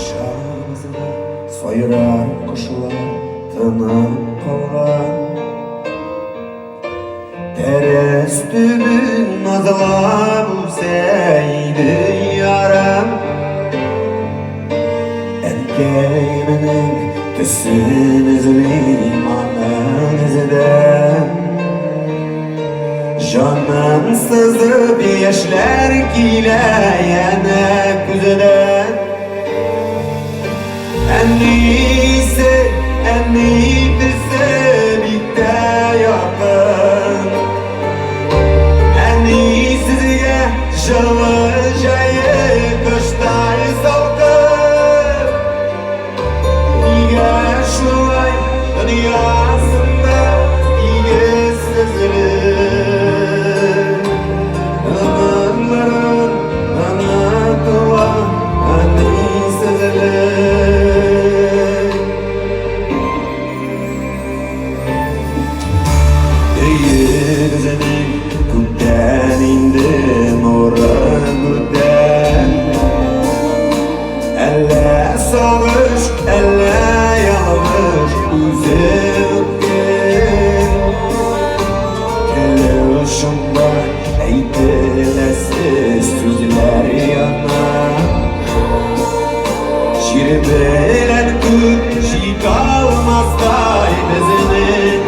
Şahımızda soyrar kuşlar tınıp kalgan. Teres tübün nazlab sevdi yaram. Erkeğiminin tüsün izleyim ananızdan. Canım sızıp yaşlar kile yana güzeden. Әнисізі бікті яқын. Әнисізге жылы жайы қыштай салқын. Неге шулай дүниясында игісізлік? Өмірлерін ұнатуға әнисізлік. Күптен инdim орын күптен. Әллә сағыш, әллә ялғыш үзі өткен. Тілі ұшымда әйтіләсіз сөздер яна. Жер белән күк жита алмастай бізінің.